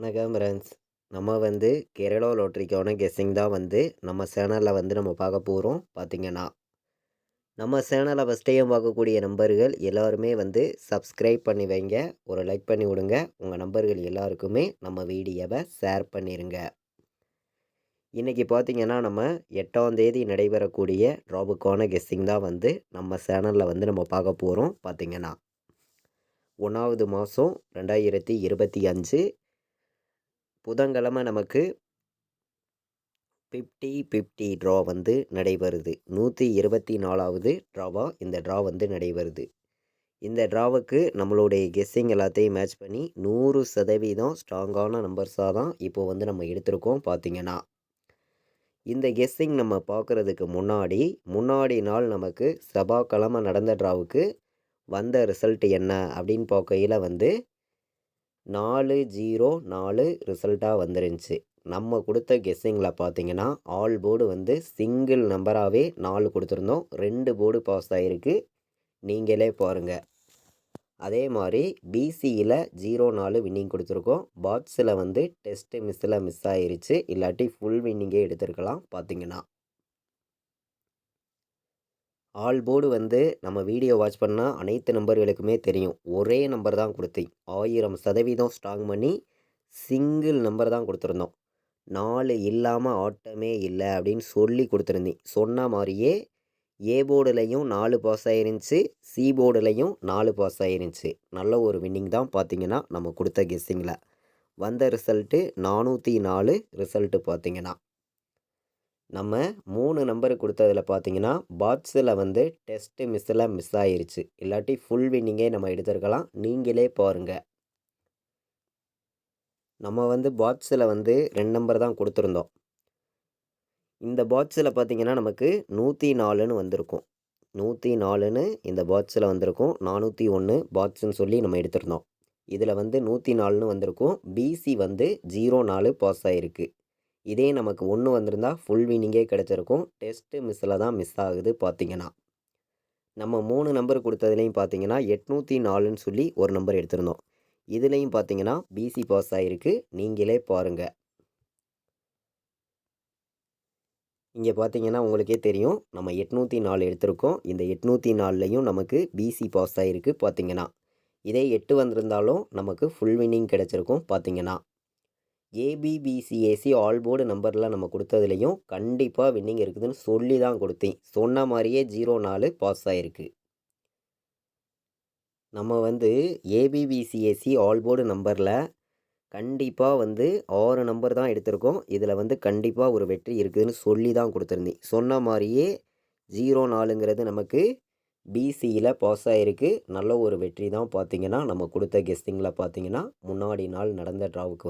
வணக்கம் ஃப்ரெண்ட்ஸ். நம்ம கேரளா லாட்ரிக்கான கெஸ்ஸிங் தான் நம்ம சேனலில் நம்ம பார்க்க போகிறோம். பார்த்தீங்கன்னா நம்ம சேனலை ஃபஸ்ட் டைம் பார்க்கக்கூடிய நம்பர்கள் எல்லாருமே சப்ஸ்கிரைப் பண்ணி வைங்க. ஒரு லைக் பண்ணி விடுங்க. உங்கள் நம்பர்கள் எல்லாருக்குமே நம்ம வீடியோவை ஷேர் பண்ணிடுங்க. இன்றைக்கி பார்த்தீங்கன்னா நம்ம 8ஆம் தேதி நடைபெறக்கூடிய ட்ராவுக்கான கெஸ்ஸிங் தான் நம்ம சேனலில் நம்ம பார்க்க போகிறோம். பார்த்தீங்கன்னா 1வது மாதம் 2025 புதன்கிழமை நமக்கு 50-50 ட்ரா நடைபெறுது. 124வது ட்ராவாக இந்த ட்ரா நடைபெறுது. இந்த ட்ராவுக்கு நம்மளுடைய கெஸ்ஸிங் எல்லாத்தையும் மேட்ச் பண்ணி 100% ஸ்ட்ராங்கான நம்பர்ஸாக தான் இப்போ நம்ம எடுத்திருக்கோம். பார்த்தீங்கன்னா இந்த கெஸ்ஸிங் நம்ம பார்க்குறதுக்கு முன்னாடி நாள் நமக்கு செவ்வாய்க்கிழமை நடந்த ட்ராவுக்கு வந்த ரிசல்ட் என்ன அப்படின்னு பார்க்கையில் 404 ரிசல்ட்டாக வந்துருந்துச்சு. நம்ம கொடுத்த கெஸ்ஸிங்கில் பார்த்தீங்கன்னா ஆல் போர்டு சிங்கிள் நம்பராகவே 4 கொடுத்துருந்தோம். 2 போர்டு பாஸ் ஆகிருக்கு. நீங்களே பாருங்கள். அதே மாதிரி பிசியில் 04 வின்னிங் கொடுத்துருக்கோம். பாட்ஸில் டெஸ்ட்டு மிஸ் ஆகிருச்சு. இல்லாட்டி ஃபுல் வின்னிங்கே எடுத்துருக்கலாம். பார்த்தீங்கன்னா ஆல் போர்டு நம்ம வீடியோ வாட்ச் பண்ணால் அனைத்து நம்பர்களுக்குமே தெரியும். ஒரே நம்பர் தான் கொடுத்தேன். 1000% ஸ்ட்ராங் பண்ணி சிங்கிள் நம்பர் தான் கொடுத்துருந்தோம். 4 இல்லாமல் ஆட்டமே இல்லை அப்படின்னு சொல்லி கொடுத்துருந்தேன். சொன்ன மாதிரியே ஏ போர்டுலையும் 4 பாஸ் ஆயிருந்துச்சு. சி போர்டுலையும் 4 பாஸ் ஆயிருந்துச்சு. நல்ல ஒரு வின்னிங் தான். பார்த்தீங்கன்னா நம்ம கொடுத்த கெஸ்ஸிங்கில் வந்த ரிசல்ட்டு 404 ரிசல்ட்டு. பார்த்தீங்கன்னா நம்ம 3 நம்பர் கொடுத்ததில் பார்த்தீங்கன்னா பாட்ஸில் டெஸ்ட்டு மிஸ் ஆயிருச்சு. இல்லாட்டி ஃபுல் வின்னிங்கே நம்ம எடுத்துருக்கலாம். நீங்களே பாருங்கள். நம்ம பாட்ஸில் 2 நம்பர் தான் கொடுத்துருந்தோம். இந்த பாட்ஸில் பார்த்தீங்கன்னா நமக்கு 104ன்னு வந்திருக்கும். 104ன்னு இந்த பாட்ஸில் வந்திருக்கும். 401 பாட்ஸுன்னு சொல்லி நம்ம எடுத்திருந்தோம். இதில் 104ன்னு வந்திருக்கும். பிசி 04 பாஸ் ஆகிருக்கு. இதே நமக்கு 1 வந்திருந்தால் ஃபுல் வின்னிங்கே கிடச்சிருக்கும். டெஸ்ட்டு மிஸ்ஸில் தான் மிஸ் ஆகுது. பார்த்தீங்கன்னா நம்ம 3 நம்பர் கொடுத்ததுலேயும் பார்த்தீங்கன்னா 804ன்னு சொல்லி ஒரு நம்பர் எடுத்திருந்தோம். இதுலேயும் பார்த்தீங்கன்னா பிசி பாஸ் ஆகிருக்கு. நீங்களே பாருங்கள். இங்கே பார்த்தீங்கன்னா உங்களுக்கே தெரியும். நம்ம 804 எடுத்திருக்கோம். இந்த 804லையும் நமக்கு பிசி பாஸ் ஆகிருக்கு. பார்த்தீங்கன்னா இதே 8 வந்திருந்தாலும் நமக்கு ஃபுல் வின்னிங் கிடச்சிருக்கும். பார்த்தீங்கன்னா ஏபிபிசிஏசி ஆல் போர்டு நம்பரில் நம்ம கொடுத்ததுலையும் கண்டிப்பாக வின்னிங் இருக்குதுன்னு சொல்லி தான் கொடுத்தேன். சொன்ன மாதிரியே 04 பாஸ் ஆகிருக்கு. நம்ம ஏபிபிசிஏசி ஆல் போர்டு நம்பரில் கண்டிப்பாக 6 நம்பர் தான் எடுத்திருக்கோம். இதில் கண்டிப்பாக ஒரு வெற்றி இருக்குதுன்னு சொல்லி தான் கொடுத்துருந்தேன். சொன்ன மாதிரியே 04ங்கிறது நமக்கு பிசியில் பாஸ் ஆகிருக்கு. நல்ல ஒரு வெற்றி தான். பார்த்தீங்கன்னா நம்ம கொடுத்த கெஸ்ஸிங்கில் பார்த்தீங்கன்னா முன்னாடி நாள் நடந்த ட்ராவுக்கு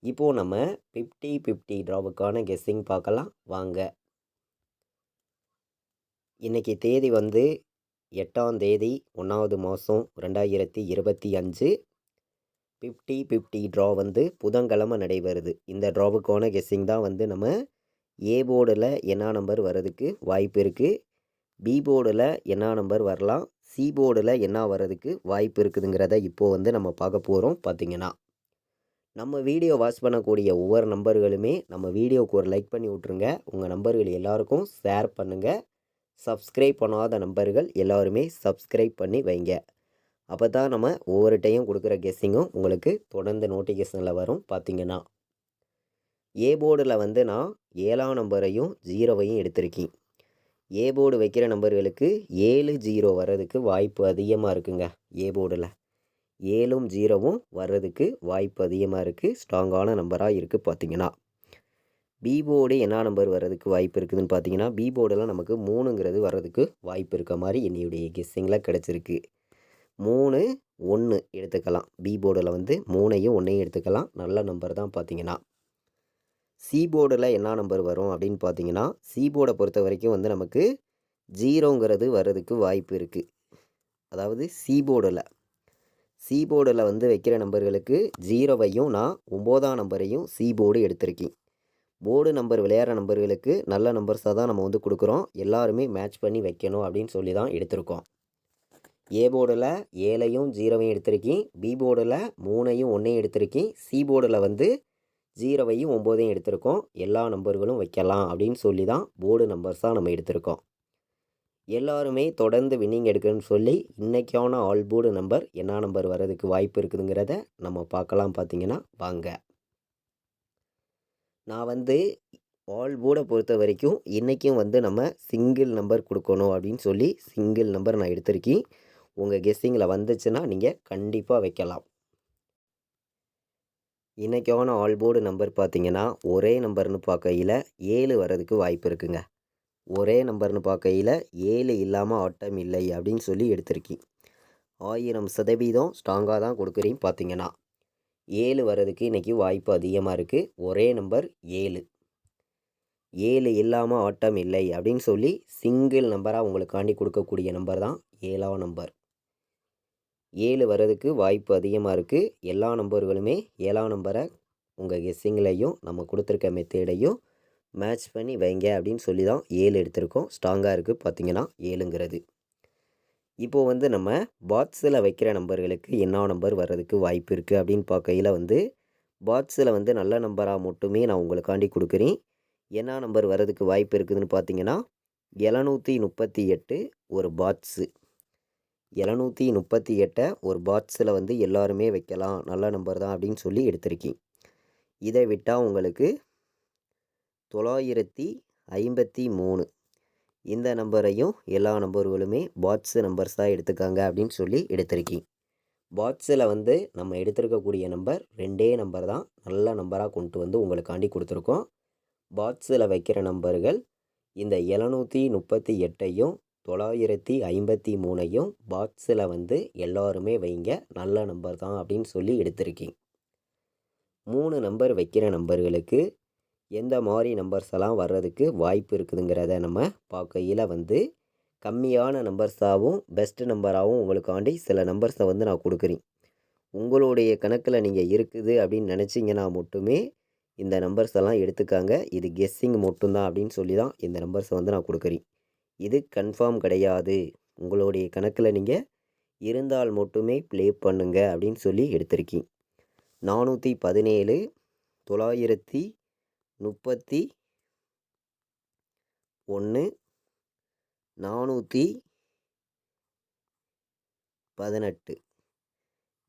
இப்போது நம்ம 50-50 ட்ராவுக்கான கெஸ்ஸிங் பார்க்கலாம் வாங்க. இன்றைக்கி தேதி 8ஆம் தேதி 1வது மாதம் 2025 50-50 ட்ரா புதன்கிழமை நடைபெறுது. இந்த ட்ராவுக்கான கெஸ்ஸிங் தான் நம்ம ஏ போர்டில் என்ன நம்பர் வர்றதுக்கு வாய்ப்பு இருக்குது, பி போர்டில் என்ன நம்பர் வரலாம், சி போர்டில் என்ன வர்றதுக்கு வாய்ப்பு இருக்குதுங்கிறத இப்போது நம்ம பார்க்க போகிறோம். பார்த்திங்கன்னா நம்ம வீடியோ வாட்ச் பண்ணக்கூடிய ஒவ்வொரு நம்பர்களுமே நம்ம வீடியோவுக்கு ஒரு லைக் பண்ணி விட்ருங்க. உங்கள் நம்பர்கள் எல்லாருக்கும் ஷேர் பண்ணுங்கள். சப்ஸ்கிரைப் பண்ணாத நம்பர்கள் எல்லோருமே சப்ஸ்கிரைப் பண்ணி வைங்க. அப்போ தான் நம்ம ஒவ்வொரு டைம் கொடுக்குற கெஸ்ஸிங்கும் உங்களுக்கு தொடர்ந்து நோட்டிஃபிகேஷனில் வரும். பார்த்திங்கன்னா ஏ போர்டில் நான் 7ஆம் நம்பரையும் 0வையும் எடுத்திருக்கேன். ஏ போர்டு வைக்கிற நம்பர்களுக்கு 7-0 வர்றதுக்கு வாய்ப்பு அதிகமாக இருக்குங்க. ஏ போர்டில் 7-0வும் வர்றதுக்கு வாய்ப்பு அதிகமாக இருக்குது. ஸ்ட்ராங்கான நம்பராக இருக்குது. பார்த்திங்கன்னா பி போர்டு என்ன நம்பர் வர்றதுக்கு வாய்ப்பு இருக்குதுன்னு பார்த்தீங்கன்னா பி போர்டில் நமக்கு 3ங்கிறது வர்றதுக்கு வாய்ப்பு இருக்க மாதிரி என்னுடைய கெஸ்ஸிங்கில் கிடச்சிருக்கு. 3-1 எடுத்துக்கலாம். பி போர்டில் 3ஐயும் 1ஐயும் எடுத்துக்கலாம். நல்ல நம்பர் தான். பார்த்தீங்கன்னா சி போர்டில் என்ன நம்பர் வரும் அப்படின்னு பார்த்தீங்கன்னா சி போர்டை பொறுத்த வரைக்கும் நமக்கு 0ங்கிறது வர்றதுக்கு வாய்ப்பு இருக்குது. அதாவது சி போர்டில் வைக்கிற நம்பர்களுக்கு 0வையும் நான் 9ஆம் நம்பரையும் சி போர்டு எடுத்திருக்கேன். போர்டு நம்பர் விளையாடுற நம்பர்களுக்கு நல்ல நம்பர்ஸாக தான் நம்ம கொடுக்குறோம். எல்லாருமே மேட்ச் பண்ணி வைக்கணும் அப்படின்னு சொல்லி தான் எடுத்திருக்கோம். ஏ போர்டில் 7ஐயும் 0வையும் எடுத்திருக்கேன். பி போர்டில் 3ஐயும் 1ஐயும் எடுத்திருக்கேன். சி போர்டில் வந்து 0வையும் 9ஐயும் எடுத்திருக்கோம். எல்லா நம்பர்களும் வைக்கலாம் அப்படின்னு சொல்லி தான் போர்டு நம்பர்ஸாக நம்ம எடுத்திருக்கோம். எல்லாருமே தொடர்ந்து வின்னிங் எடுக்கணும்னு சொல்லி இன்றைக்கான ஆல் போர்டு நம்பர் என்ன நம்பர் வர்றதுக்கு வாய்ப்பு இருக்குதுங்கிறத நம்ம பார்க்கலாம். பார்த்தீங்கன்னா வாங்க. நான் வந்து ஆல் போர்டை பொறுத்த வரைக்கும் இன்றைக்கும் வந்து நம்ம சிங்கிள் நம்பர் கொடுக்கணும் அப்படின்னு சொல்லி சிங்கிள் நம்பர் நான் எடுத்திருக்கேன். உங்கள் கெஸ்ஸிங்கில் வந்துச்சுன்னா நீங்கள் கண்டிப்பாக வைக்கலாம். இன்றைக்கான ஆல் போர்டு நம்பர் பார்த்தீங்கன்னா ஒரே நம்பர்னு பார்க்கையில் 7 வர்றதுக்கு வாய்ப்பு இருக்குங்க. ஒரே நம்பர்னு பார்க்கையில் 7 இல்லாமல் ஆட்டம் இல்லை அப்படின்னு சொல்லி எடுத்திருக்கேன். 1000% ஸ்ட்ராங்காக தான் கொடுக்குறீங்க. பார்த்தீங்கன்னா 7 வர்றதுக்கு இன்றைக்கி வாய்ப்பு அதிகமாக இருக்குது. ஒரே நம்பர் 7. 7 இல்லாமல் ஆட்டம் இல்லை அப்படின்னு சொல்லி சிங்கிள் நம்பராக உங்களுக்காண்டி கொடுக்கக்கூடிய நம்பர் தான் 7ஆம் நம்பர். 7 வர்றதுக்கு வாய்ப்பு அதிகமாக இருக்குது. எல்லா நம்பர்களுமே 7ஆம் நம்பரை உங்கள் கெஸ்ஸிங்லையும் நம்ம கொடுத்துருக்க மெத்தேடையும் மேட்ச் பண்ணி வைங்க அப்படின்னு சொல்லி தான் 7 எடுத்திருக்கோம். ஸ்ட்ராங்காக இருக்குது. பார்த்தீங்கன்னா 7ங்கிறது. இப்போது வந்து நம்ம பாக்ஸில் வைக்கிற நம்பர்களுக்கு என்ன நம்பர் வர்றதுக்கு வாய்ப்பு இருக்குது அப்படின்னு பார்க்கையில் வந்து பாக்ஸில் வந்து நல்ல நம்பராக மட்டுமே நான் உங்களுக்காண்டி கொடுக்குறேன். என்ன நம்பர் வர்றதுக்கு வாய்ப்பு இருக்குதுன்னு பார்த்தீங்கன்னா 738 ஒரு பாக்ஸு. 738 ஒரு பாக்ஸில் வந்து எல்லாருமே வைக்கலாம், நல்ல நம்பர் தான் அப்படின்னு சொல்லி எடுத்திருக்கேன். இதை விட்டால் உங்களுக்கு 953 இந்த நம்பரையும் எல்லா நம்பர்களுமே பாக்ஸு நம்பர்ஸாக எடுத்துக்காங்க அப்படின்னு சொல்லி எடுத்திருக்கேன். பாக்ஸில் வந்து நம்ம எடுத்திருக்கக்கூடிய நம்பர் 2 நம்பர் தான் நல்ல நம்பராக கொண்டு வந்து உங்களுக்காண்டி கொடுத்துருக்கோம். பாக்ஸில் வைக்கிற நம்பர்கள் இந்த 738ஐயும் 953ஐயும் பாக்ஸில் வந்து எல்லாருமே வைங்க, நல்ல நம்பர் தான் அப்படின்னு சொல்லி எடுத்திருக்கேன். 3 நம்பர் வைக்கிற நம்பர்களுக்கு எந்த மாதிரி நம்பர்ஸ் எல்லாம் வர்றதுக்கு வாய்ப்பு இருக்குதுங்கிறத நம்ம பார்க்கையில் வந்து கம்மியான நம்பர்ஸாகவும் பெஸ்ட் நம்பராகவும் உங்களுக்காண்டி சில நம்பர்ஸை வந்து நான் கொடுக்குறேன். உங்களுடைய கணக்கில் நீங்கள் இருக்குது அப்படின்னு நினச்சிங்கன்னா மட்டுமே இந்த நம்பர்ஸ் எல்லாம் எடுத்துக்காங்க. இது கெஸ்ஸிங் மட்டும்தான் அப்படின்னு சொல்லி தான் இந்த நம்பர்ஸை வந்து நான் கொடுக்குறேன். இது கன்ஃபார்ம் கிடையாது. உங்களுடைய கணக்கில் நீங்கள் இருந்தால் மட்டுமே ப்ளே பண்ணுங்க அப்படின்னு சொல்லி எடுத்திருக்கேன். 417 931 418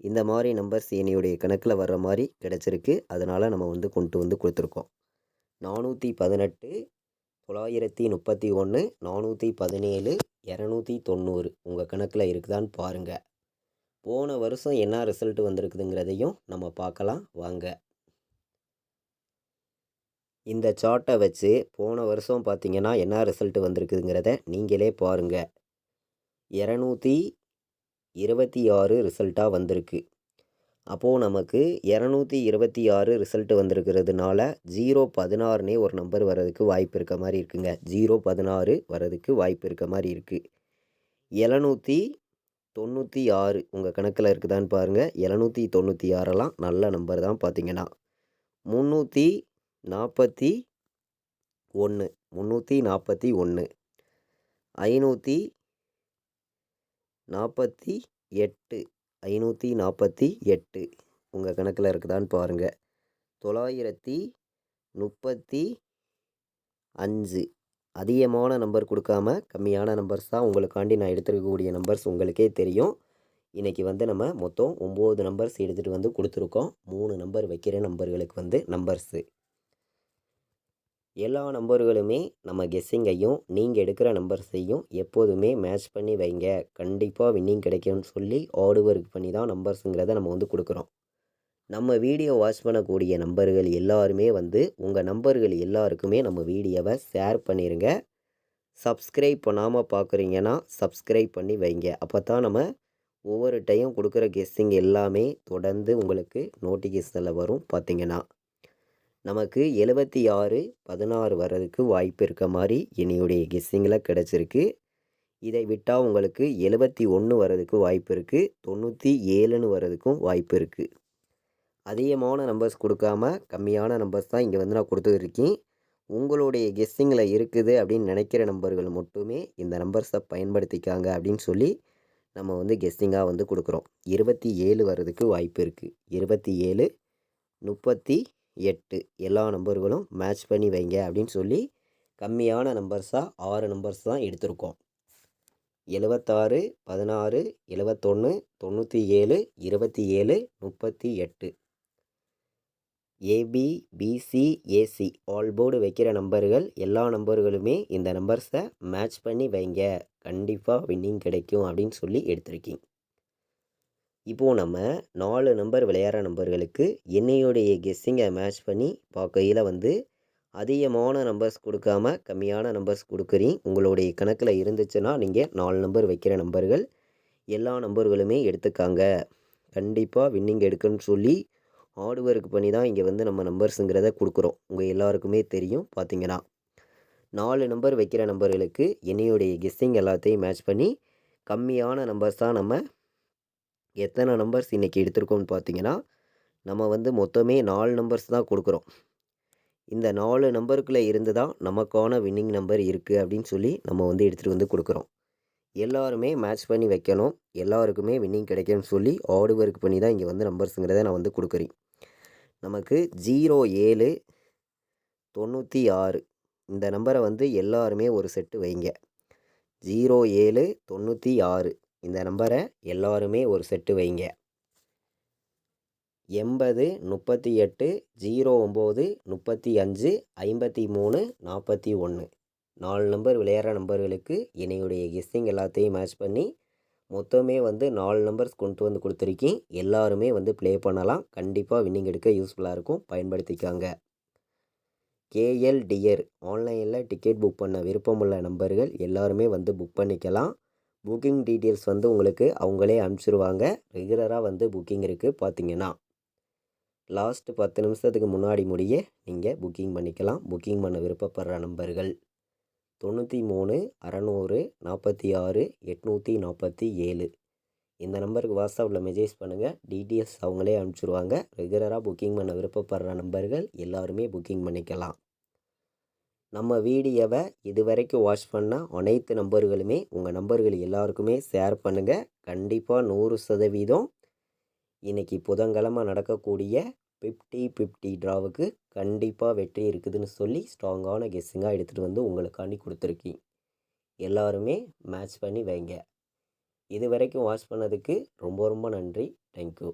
இந்த மாதிரி நம்பர்ஸ் என்னுடைய கணக்கில் வர்ற மாதிரி கிடச்சிருக்கு. அதனால் நம்ம வந்து கொண்டு வந்து கொடுத்துருக்கோம். 418 931 417 290 உங்கள் கணக்கில் இருக்குதான்னு பாருங்கள். போன வருஷம் என்ன ரிசல்ட் வந்திருக்குதுங்கிறதையும் நம்ம பார்க்கலாம் வாங்க. இந்த சார்ட்டை வச்சு போன வருஷம் பார்த்தீங்கன்னா என்ன ரிசல்ட் வந்திருக்குதுங்கிறத நீங்களே பாருங்கள். 226 ரிசல்ட்டாக வந்திருக்கு. அப்போது நமக்கு 226 ரிசல்ட் வந்திருக்கிறதுனால 016 ஒரு நம்பர் வர்றதுக்கு வாய்ப்பு இருக்க மாதிரி இருக்குங்க. 016 வர்றதுக்கு வாய்ப்பு இருக்க மாதிரி இருக்குது. 796 உங்கள் கணக்கில் இருக்குதான்னு பாருங்கள். 796 நல்ல நம்பர் தான். பார்த்தீங்கன்னா 341 548 548 உங்கள் கணக்கில் இருக்குதான்னு பாருங்கள். 935 அதிகமான நம்பர் கொடுக்காம கம்மியான நம்பர்ஸ் தான் உங்களுக்காண்டி நான் எடுத்துருக்கக்கூடிய நம்பர்ஸ் உங்களுக்கே தெரியும். இன்றைக்கி வந்து நம்ம மொத்தம் 9 நம்பர்ஸ் எடுத்துகிட்டு வந்து கொடுத்துருக்கோம். 3 நம்பர் வைக்கிற நம்பர்களுக்கு வந்து நம்பர்ஸு எல்லா நம்பர்களுமே நம்ம கெஸ்ஸிங்கையும் நீங்கள் எடுக்கிற நம்பர்ஸையும் எப்போதுமே மேட்ச் பண்ணி வைங்க. கண்டிப்பாக வின்னிங் கிடைக்கும்னு சொல்லி ஹார்டு ஒர்க் பண்ணி தான் நம்பர்ஸுங்கிறத நம்ம வந்து கொடுக்குறோம். நம்ம வீடியோ வாட்ச் பண்ணக்கூடிய நம்பர்கள் எல்லாருமே வந்து உங்கள் நம்பர்கள் எல்லாருக்குமே நம்ம வீடியோவை ஷேர் பண்ணிடுங்க. சப்ஸ்கிரைப் பண்ணாமல் பார்க்குறீங்கன்னா சப்ஸ்கிரைப் பண்ணி வைங்க. அப்போ தான் நம்ம ஒவ்வொரு டைம் கொடுக்குற கெஸ்ஸிங் எல்லாமே தொடர்ந்து உங்களுக்கு நோட்டிஃபிகேஷனில் வரும். பார்த்திங்கன்னா நமக்கு 76-16 வர்றதுக்கு வாய்ப்பு இருக்க மாதிரி என்னுடைய கெஸ்ஸிங்கில் கிடச்சிருக்கு. இதை விட்டால் உங்களுக்கு 71 வர்றதுக்கு வாய்ப்பு இருக்குது. 97 வர்றதுக்கும் வாய்ப்பு இருக்குது. அதிகமான நம்பர்ஸ் கொடுக்காம கம்மியான நம்பர்ஸ் தான் இங்கே வந்து நான் கொடுத்துருக்கேன். உங்களுடைய கெஸ்ஸிங்கில் இருக்குது அப்படின்னு நினைக்கிற நம்பர்கள் மட்டுமே இந்த நம்பர்ஸை பயன்படுத்திக்காங்க அப்படின்னு சொல்லி நம்ம வந்து கெஸ்ஸிங்காக வந்து கொடுக்குறோம். 27 வர்றதுக்கு வாய்ப்பு இருக்குது. 27, 38 எல்லா நம்பர்களும் மேட்ச் பண்ணி வைங்க அப்படின்னு சொல்லி கம்மியான நம்பர்ஸாக 6 நம்பர்ஸ் தான் எடுத்திருக்கோம். 76, 16, 71, 97, 27, 38. AB, BC, AC all board வைக்கிற நம்பர்கள் எல்லா நம்பர்களுமே இந்த நம்பர்ஸை மேட்ச் பண்ணி வைங்க, கண்டிப்பாக வின்னிங் கிடைக்கும் அப்படின்னு சொல்லி எடுத்திருக்கீங்க. இப்போது நம்ம 4 நம்பர் விளையாடுற நம்பர்களுக்கு என்னையுடைய கெஸ்ஸிங்கை மேட்ச் பண்ணி பார்க்கையில் வந்து அதிகமான நம்பர்ஸ் கொடுக்காம கம்மியான நம்பர்ஸ் கொடுக்குறீங்க. உங்களுடைய கணக்கில் இருந்துச்சுன்னா நீங்கள் 4 நம்பர் வைக்கிற நம்பர்கள் எல்லா நம்பர்களுமே எடுத்துக்காங்க, கண்டிப்பாக வின்னிங் எடுக்குன்னு சொல்லி ஹார்ட் ஒர்க் பண்ணி தான் இங்கே வந்து நம்ம நம்பர்ஸுங்கிறத கொடுக்குறோம். உங்கள் எல்லாருக்குமே தெரியும். பார்த்தீங்கன்னா 4 நம்பர் வைக்கிற நம்பர்களுக்கு என்னையுடைய கெஸ்ஸிங் எல்லாத்தையும் மேட்ச் பண்ணி கம்மியான நம்பர்ஸ் தான் நம்ம எத்தனை நம்பர்ஸ் இன்றைக்கி எடுத்திருக்கோம்னு பார்த்தீங்கன்னா நம்ம வந்து மொத்தமே 4 நம்பர்ஸ் தான் கொடுக்குறோம். இந்த 4 நம்பருக்குள்ளே இருந்து தான் நமக்கான வின்னிங் நம்பர் இருக்குது அப்படின்னு சொல்லி நம்ம வந்து எடுத்துகிட்டு வந்து கொடுக்குறோம். எல்லாருமே மேட்ச் பண்ணி வைக்கணும், எல்லாருக்குமே வின்னிங் கிடைக்கும்னு சொல்லி ஹார்ட் ஒர்க் பண்ணி தான் இங்கே வந்து நம்பர்ஸுங்கிறத நான் வந்து கொடுக்குறேன். நமக்கு 07, 96 இந்த நம்பரை வந்து எல்லாருமே ஒரு செட்டு வைங்க. 07, 96 இந்த நம்பரை எல்லாருமே ஒரு செட்டு வைங்க. 80, 38, 09, 35, 53, 41 4 நம்பர் விளையாடுற நம்பர்களுக்கு என்னையுடைய கெஸ்ஸிங் எல்லாத்தையும் மேட்ச் பண்ணி மொத்தமே வந்து 4 நம்பர்ஸ் கொண்டு வந்து கொடுத்துருக்கீங்க. எல்லாருமே வந்து ப்ளே பண்ணலாம், கண்டிப்பாக வின்னிங் எடுக்க யூஸ்ஃபுல்லாக இருக்கும், பயன்படுத்திக்காங்க. கேஎல் டியர் ஆன்லைனில் டிக்கெட் புக் பண்ண விருப்பமுள்ள நம்பர்கள் எல்லாருமே வந்து புக் பண்ணிக்கலாம். புக்கிங் டீட்டெயில்ஸ் வந்து உங்களுக்கு அவங்களே அனுப்பிச்சிருவாங்க. ரெகுலராக வந்து புக்கிங் இருக்குது. பார்த்தீங்கன்னா லாஸ்ட்டு 10 நிமிஷத்துக்கு முன்னாடி முடிய நீங்கள் புக்கிங் பண்ணிக்கலாம். புக்கிங் பண்ண விருப்பப்படுற நம்பர்கள் 93 600 46 847 இந்த நம்பருக்கு வாட்ஸ்அப்பில் மெசேஜ் பண்ணுங்கள். டீட்டெயில்ஸ் அவங்களே அனுப்பிச்சிடுவாங்க. ரெகுலராக புக்கிங் பண்ண விருப்பப்படுற நம்பர்கள் எல்லாருமே புக்கிங் பண்ணிக்கலாம். நம்ம வீடியோவை இது வரைக்கும் வாட்ச் பண்ண அனைத்து நம்பர்களுமே உங்கள் நம்பர்கள் எல்லாருக்குமே ஷேர் பண்ணுங்கள். கண்டிப்பாக 100% இன்றைக்கி புதன்கிழமை நடக்கக்கூடிய 50-50 ட்ராவுக்கு கண்டிப்பாக வெற்றி இருக்குதுன்னு சொல்லி ஸ்ட்ராங்கான கெஸ்ஸிங்காக எடுத்துகிட்டு வந்து உங்களுக்காண்டி கொடுத்துருக்கீங்க. எல்லாருமே மேட்ச் பண்ணி வைங்க. இது வரைக்கும் வாட்ச் பண்ணதுக்கு ரொம்ப ரொம்ப நன்றி. தேங்க்யூ.